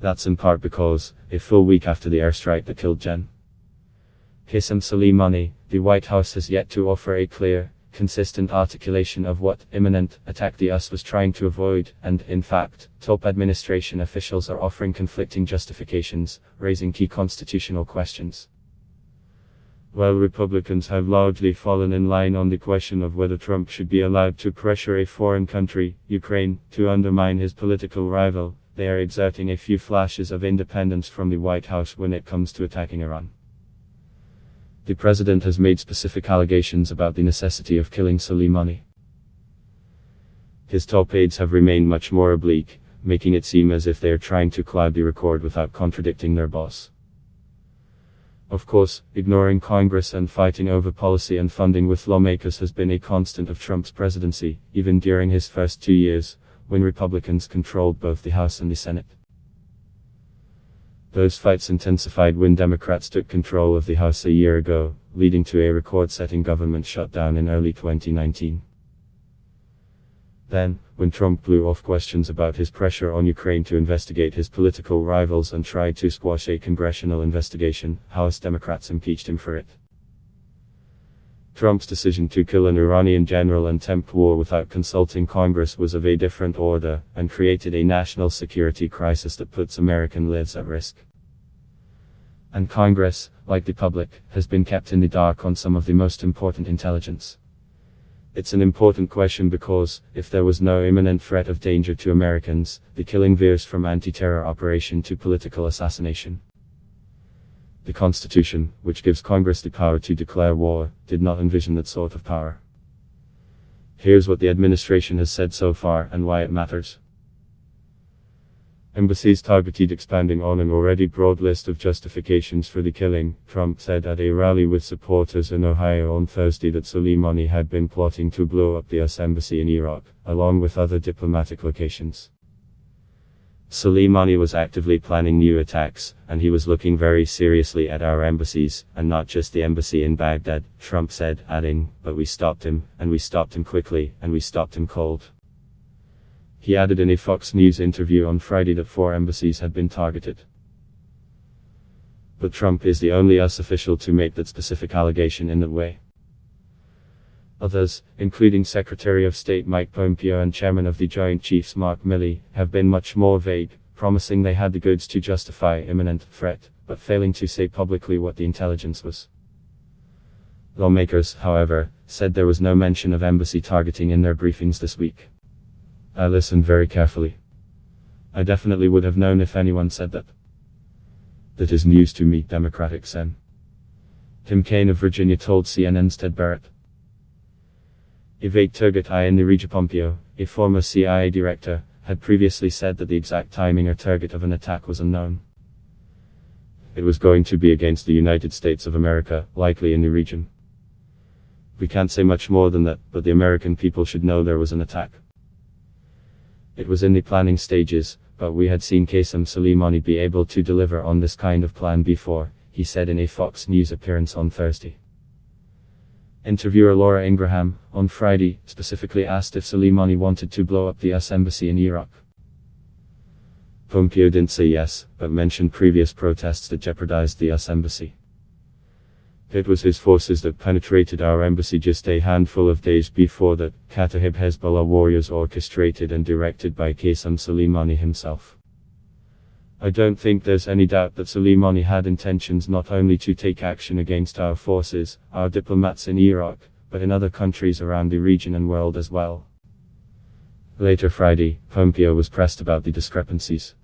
That's in part because, a full week after the airstrike that killed Gen. Qasem Soleimani, the White House has yet to offer a clear, consistent articulation of what imminent attack the US was trying to avoid, and, in fact, top administration officials are offering conflicting justifications, raising key constitutional questions. While Republicans have largely fallen in line on the question of whether Trump should be allowed to pressure a foreign country, Ukraine, to undermine his political rival, they are exerting a few flashes of independence from the White House when it comes to attacking Iran. The president has made specific allegations about the necessity of killing Soleimani. His top aides have remained much more oblique, making it seem as if they are trying to cloud the record without contradicting their boss. Of course, ignoring Congress and fighting over policy and funding with lawmakers has been a constant of Trump's presidency, even during his first 2 years, when Republicans controlled both the House and the Senate. Those fights intensified when Democrats took control of the House a year ago, leading to a record-setting government shutdown in early 2019. Then, when Trump blew off questions about his pressure on Ukraine to investigate his political rivals and tried to squash a congressional investigation, House Democrats impeached him for it. Trump's decision to kill an Iranian general and tempt war without consulting Congress was of a different order, and created a national security crisis that puts American lives at risk. And Congress, like the public, has been kept in the dark on some of the most important intelligence. It's an important question because, if there was no imminent threat of danger to Americans, the killing veers from anti-terror operation to political assassination. The Constitution, which gives Congress the power to declare war, did not envision that sort of power. Here's what the administration has said so far and why it matters. Embassies targeted expanding on an already broad list of justifications for the killing, Trump said at a rally with supporters in Ohio on Thursday that Soleimani had been plotting to blow up the US embassy in Iraq, along with other diplomatic locations. Soleimani was actively planning new attacks, and he was looking very seriously at our embassies, and not just the embassy in Baghdad, Trump said, adding, "But we stopped him, and we stopped him quickly, and we stopped him cold." He added in a Fox News interview on Friday that 4 embassies had been targeted. But Trump is the only US official to make that specific allegation in that way. Others, including Secretary of State Mike Pompeo and Chairman of the Joint Chiefs Mark Milley, have been much more vague, promising they had the goods to justify imminent threat, but failing to say publicly what the intelligence was. Lawmakers, however, said there was no mention of embassy targeting in their briefings this week. I listened very carefully. I definitely would have known if anyone said that. That is news to me, Democratic Sen. Tim Kaine of Virginia told CNN's Ted Barrett. A vague target in the region. Pompeo, a former CIA director, had previously said that the exact timing or target of an attack was unknown. It was going to be against the United States of America, likely in the region. We can't say much more than that, but the American people should know there was an attack. It was in the planning stages, but we had seen Qasem Soleimani be able to deliver on this kind of plan before, he said in a Fox News appearance on Thursday. Interviewer Laura Ingraham, on Friday, specifically asked if Soleimani wanted to blow up the US embassy in Iraq. Pompeo didn't say yes, but mentioned previous protests that jeopardized the US embassy. It was his forces that penetrated our embassy just a handful of days before that, Kataib Hezbollah warriors orchestrated and directed by Qasem Soleimani himself. I don't think there's any doubt that Soleimani had intentions not only to take action against our forces, our diplomats in Iraq, but in other countries around the region and world as well. Later Friday, Pompeo was pressed about the discrepancies.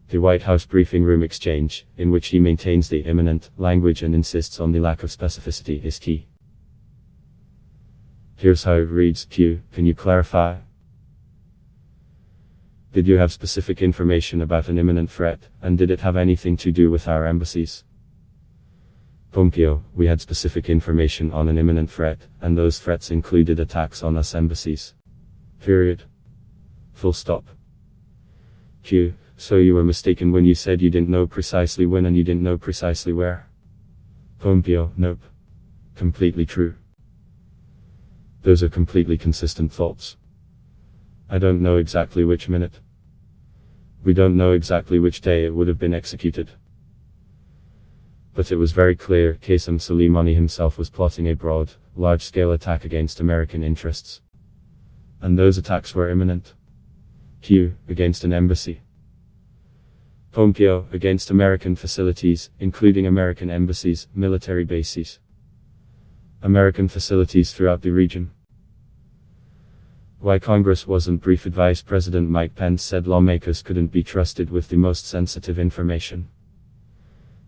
The White House briefing room exchange, in which he maintains the imminent language and insists on the lack of specificity, is key. Here's how it reads. Q, can you clarify? Did you have specific information about an imminent threat, and did it have anything to do with our embassies? Pompeo, we had specific information on an imminent threat, and those threats included attacks on US embassies. Period. Full stop. Q, so you were mistaken when you said you didn't know precisely when and you didn't know precisely where? Pompeo, nope. Completely true. Those are completely consistent thoughts. I don't know exactly which minute. We don't know exactly which day it would have been executed. But it was very clear Qasem Soleimani himself was plotting a broad, large-scale attack against American interests. And those attacks were imminent. Q. Against an embassy. Pompeo, against American facilities, including American embassies, military bases. American facilities throughout the region. Why Congress wasn't briefed. Vice President Mike Pence said lawmakers couldn't be trusted with the most sensitive information.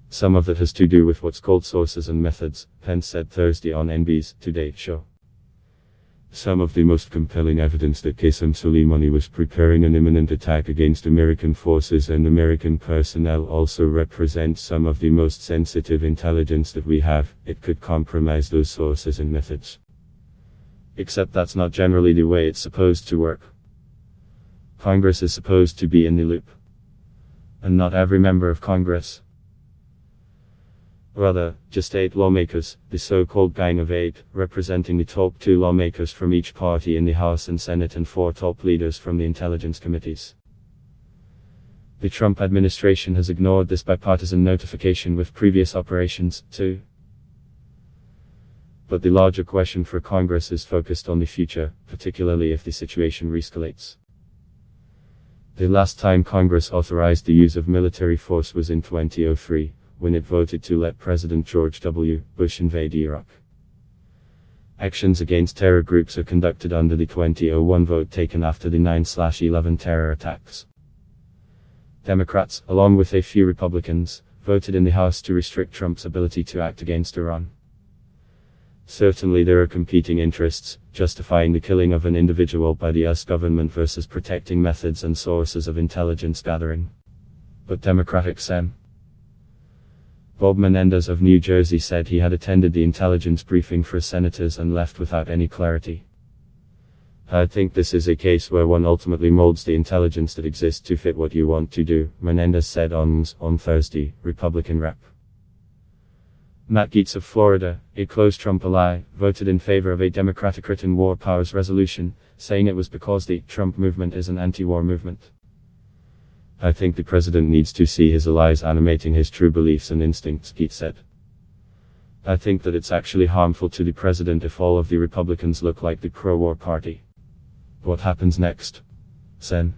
Some of that has to do with what's called sources and methods, Pence said Thursday on NBC's Today show. Some of the most compelling evidence that Qasem Soleimani was preparing an imminent attack against American forces and American personnel also represents some of the most sensitive intelligence that we have. It could compromise those sources and methods. Except that's not generally the way it's supposed to work. Congress is supposed to be in the loop. And not every member of Congress. Rather, just 8 lawmakers, the so-called Gang of 8, representing the top 2 lawmakers from each party in the House and Senate and 4 top leaders from the intelligence committees. The Trump administration has ignored this bipartisan notification with previous operations, too. But the larger question for Congress is focused on the future, particularly if the situation re-escalates. The last time Congress authorized the use of military force was in 2003. When it voted to let President George W. Bush invade Iraq. Actions against terror groups are conducted under the 2001 vote taken after the 9/11 terror attacks. Democrats, along with a few Republicans, voted in the House to restrict Trump's ability to act against Iran. Certainly there are competing interests, justifying the killing of an individual by the US government versus protecting methods and sources of intelligence gathering. But Democratic Sen. Bob Menendez of New Jersey said he had attended the intelligence briefing for senators and left without any clarity. I think this is a case where one ultimately molds the intelligence that exists to fit what you want to do, Menendez said on Thursday, Republican Rep. Matt Gaetz of Florida, a close Trump ally, voted in favor of a Democratic written war powers resolution, saying it was because the Trump movement is an anti-war movement. I think the president needs to see his allies animating his true beliefs and instincts, Gaetz said. I think that it's actually harmful to the president if all of the Republicans look like the pro-war party. What happens next? Sen.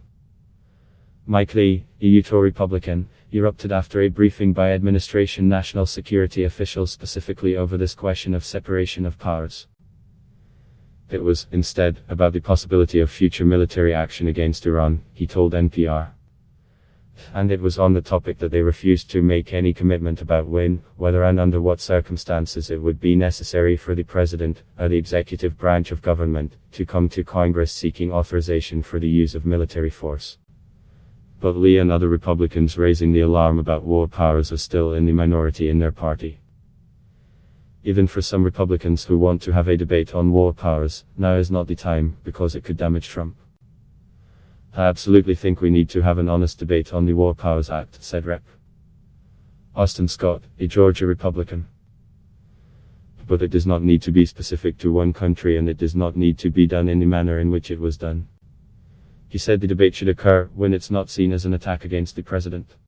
Mike Lee, a Utah Republican, erupted after a briefing by administration national security officials specifically over this question of separation of powers. It was, instead, about the possibility of future military action against Iran, he told NPR. And it was on the topic that they refused to make any commitment about when, whether and under what circumstances it would be necessary for the president, or the executive branch of government, to come to Congress seeking authorization for the use of military force. But Lee and other Republicans raising the alarm about war powers are still in the minority in their party. Even for some Republicans who want to have a debate on war powers, now is not the time, because it could damage Trump. I absolutely think we need to have an honest debate on the War Powers Act, said Rep. Austin Scott, a Georgia Republican. But it does not need to be specific to one country and it does not need to be done in the manner in which it was done. He said the debate should occur when it's not seen as an attack against the president.